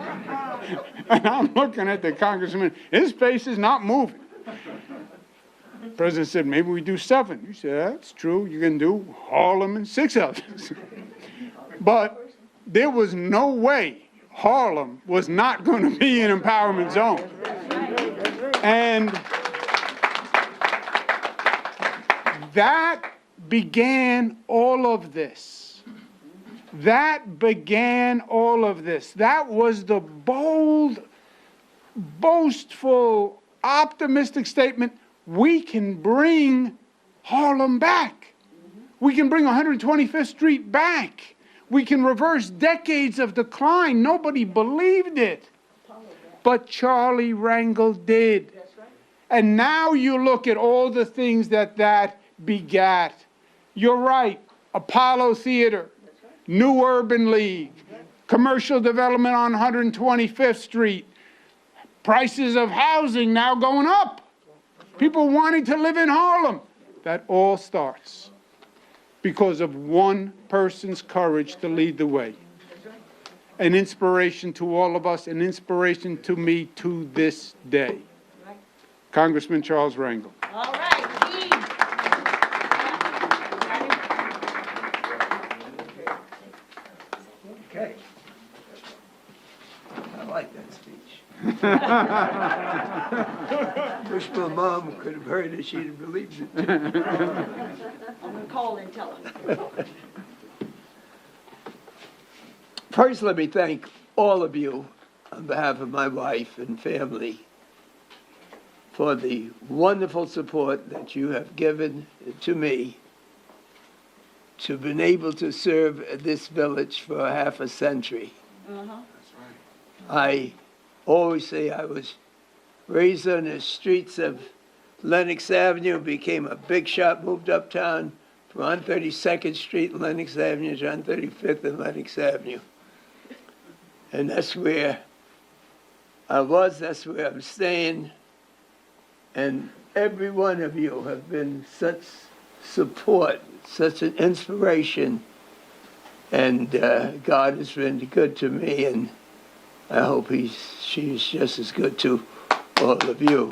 And I'm looking at the congressman. His face is not moving. The president said, maybe we do 7. He said, that's true. You can do Harlem and 6 others. But there was no way Harlem was not going to be an empowerment zone. And that began all of this. That began all of this. That was the bold, boastful, optimistic statement. We can bring Harlem back. We can bring 125th Street back. We can reverse decades of decline. Nobody believed it. But Charlie Rangel did. And now you look at all the things that begat. You're right. Apollo Theater, New Urban League, commercial development on 125th Street, prices of housing now going up. People wanting to live in Harlem. That all starts because of one person's courage to lead the way. An inspiration to all of us, an inspiration to me to this day. Congressman Charles Rangel. All right, Steve. Okay. I like that speech. Wish my mom could have heard it, she'd have believed it. I'm going to call and tell him. First, let me thank all of you on behalf of my wife and family for the wonderful support that you have given to me to been able to serve this village for half a century. I always say I was raised on the streets of Lenox Avenue, became a big shot, moved uptown from 132nd Street and Lenox Avenue to 135th and Lenox Avenue. And that's where I was, that's where I'm staying. And every one of you have been such support, such an inspiration. And God has been good to me, and I hope she's just as good to all of you.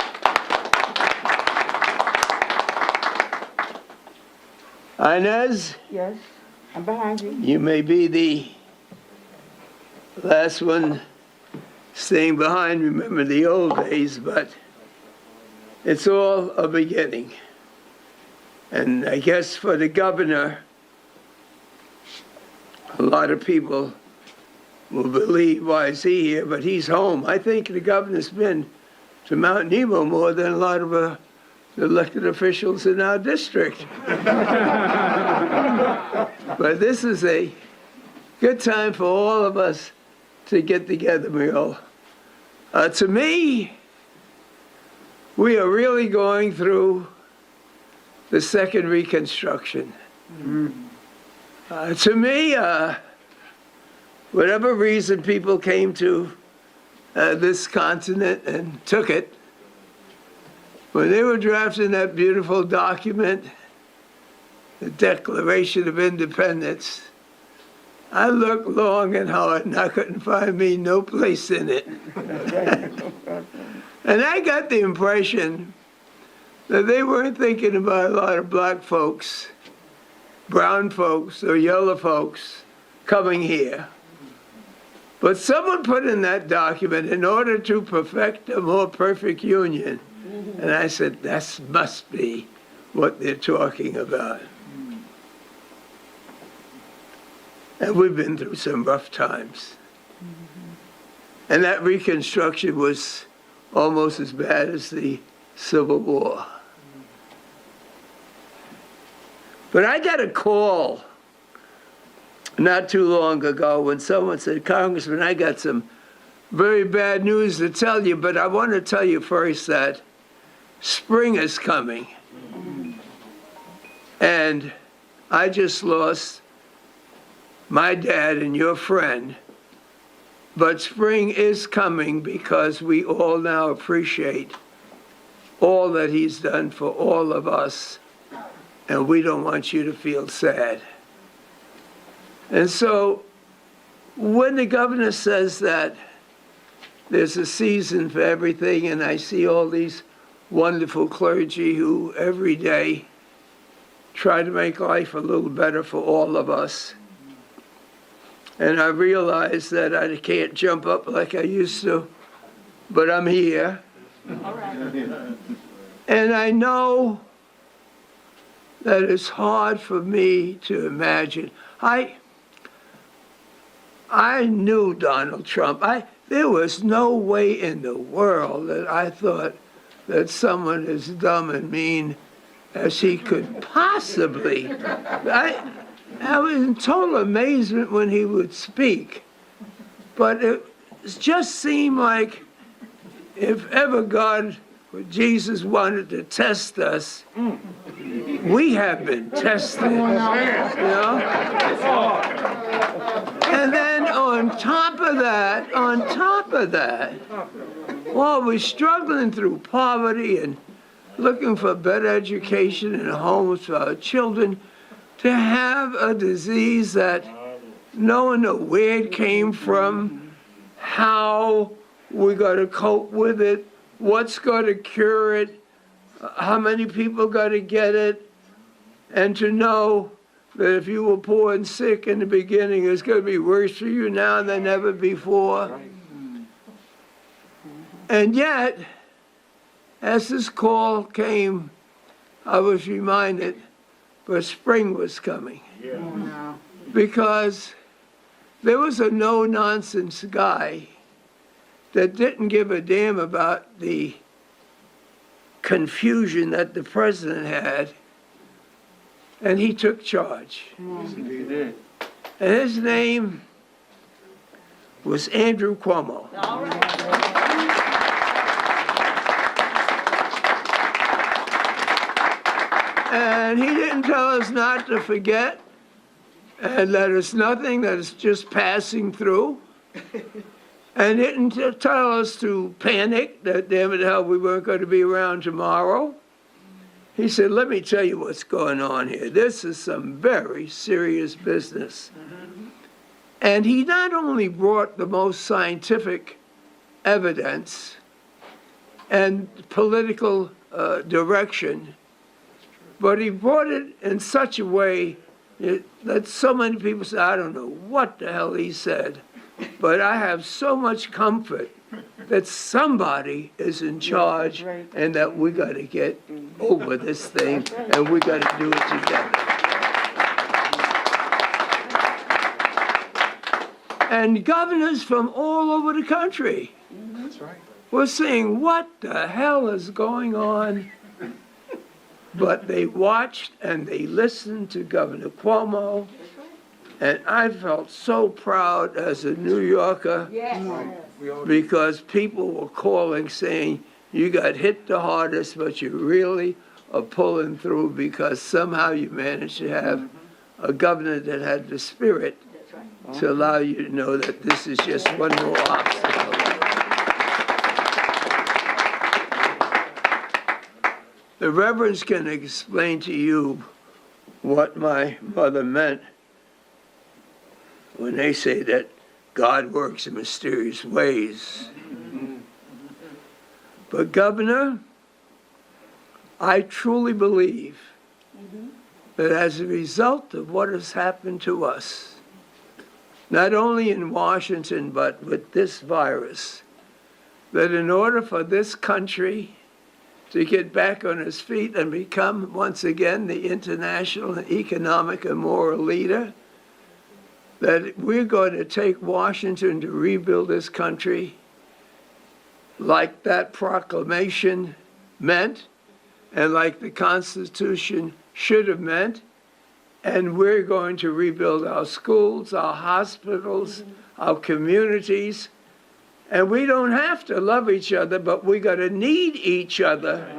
Inez? Yes, I'm behind you. You may be the last one staying behind, remember the old days, but it's all a beginning. And I guess for the governor, a lot of people will believe, why is he here? But he's home. I think the governor's been to Mount Nebo more than a lot of the elected officials in our district. But this is a good time for all of us to get together, Muriel. To me, we are really going through the second Reconstruction. To me, whatever reason people came to this continent and took it, when they were drafting that beautiful document, the Declaration of Independence, I looked long and hard and I couldn't find me no place in it. And I got the impression that they weren't thinking about a lot of black folks, brown folks, or yellow folks coming here. But someone put in that document in order to perfect a more perfect union. And I said, that must be what they're talking about. And we've been through some rough times. And that Reconstruction was almost as bad as the Civil War. But I got a call not too long ago when someone said, Congressman, I got some very bad news to tell you, but I want to tell you first that spring is coming. And I just lost my dad and your friend, but spring is coming because we all now appreciate all that he's done for all of us, and we don't want you to feel sad. And so when the governor says that there's a season for everything, and I see all these wonderful clergy who every day try to make life a little better for all of us, and I realize that I can't jump up like I used to, but I'm here. And I know that it's hard for me to imagine. I knew Donald Trump. There was no way in the world that I thought that someone as dumb and mean as he could possibly. I was in total amazement when he would speak. But it just seemed like if ever God or Jesus wanted to test us, we have been tested, you know? And then on top of that, while we're struggling through poverty and looking for better education and homes for our children, to have a disease that no one knows where it came from, how we're going to cope with it, what's going to cure it, how many people got to get it, and to know that if you were poor and sick in the beginning, it's going to be worse for you now than ever before. And yet, as this call came, I was reminded, but spring was coming. Because there was a no-nonsense guy that didn't give a damn about the confusion that the president had, and he took charge. And his name was Andrew Cuomo. And he didn't tell us not to forget, and that it's nothing, that it's just passing through. And didn't tell us to panic, that damn it hell we weren't going to be around tomorrow. He said, let me tell you what's going on here. This is some very serious business. And he not only brought the most scientific evidence and political direction, but he brought it in such a way that so many people say, I don't know what the hell he said, but I have so much comfort that somebody is in charge and that we got to get over this thing and we got to do it together. And governors from all over the country were saying, what the hell is going on? But they watched and they listened to Governor Cuomo, and I felt so proud as a New Yorker because people were calling saying, you got hit the hardest, but you really are pulling through because somehow you managed to have a governor that had the spirit to allow you to know that this is just one more obstacle. The reverends can explain to you what my mother meant when they say that God works in mysterious ways. But Governor, I truly believe that as a result of what has happened to us, not only in Washington, but with this virus, that in order for this country to get back on its feet and become once again the international economic and moral leader, that we're going to take Washington to rebuild this country like that proclamation meant and like the Constitution should have meant. And we're going to rebuild our schools, our hospitals, our communities. And we don't have to love each other, but we got to need each other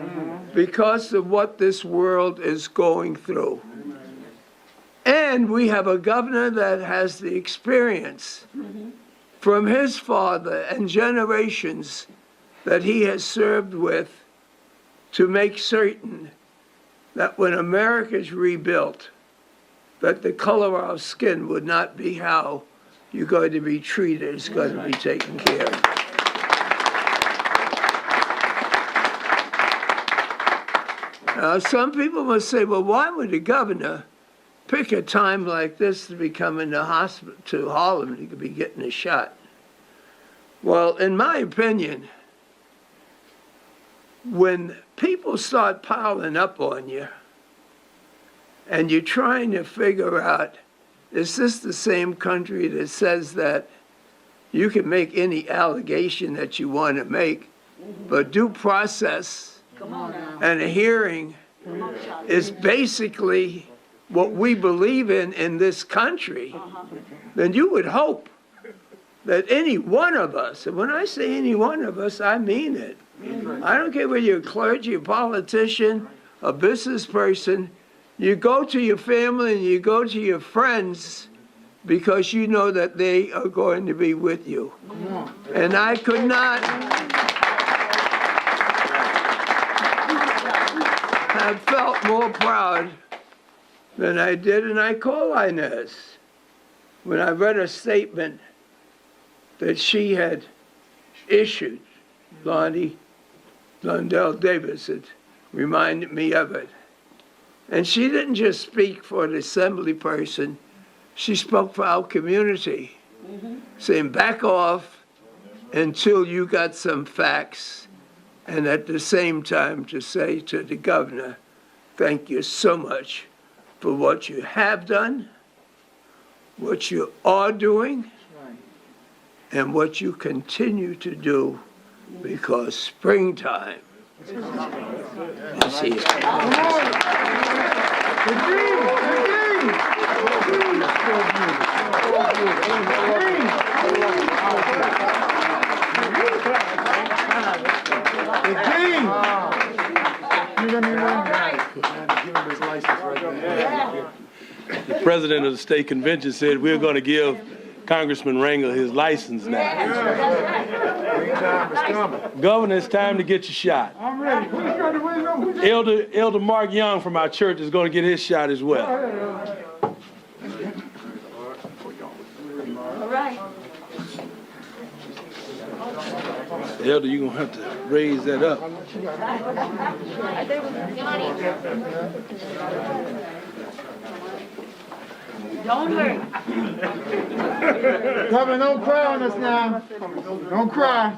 because of what this world is going through. And we have a governor that has the experience from his father and generations that he has served with to make certain that when America is rebuilt, that the color of our skin would not be how you're going to be treated. It's going to be taken care of. Now, some people must say, well, why would the governor pick a time like this to be coming to hospital to Harlem? He could be getting a shot. Well, in my opinion, when people start piling up on you and you're trying to figure out, is this the same country that says that you can make any allegation that you want to make, but due process and a hearing is basically what we believe in this country, then you would hope that any one of us, and when I say any one of us, I mean it. I don't care whether you're a clergy, a politician, a business person, you go to your family and you go to your friends because you know that they are going to be with you. And I could not have felt more proud than I did, and I call Inez when I read a statement that she had issued, Lonnie Lundell Davis, it reminded me of it. And she didn't just speak for an assembly person, she spoke for our community, saying back off until you got some facts, and at the same time to say to the governor, thank you so much for what you have done, what you are doing, and what you continue to do, because springtime is here. The president of the state convention said we're going to give Congressman Rangel his license now. Governor, it's time to get your shot. I'm ready. Elder Mark Young from our church is going to get his shot as well. All right. Elder, you're going to have to raise that up. Don't hurt. Governor, don't cry on us now. Don't cry.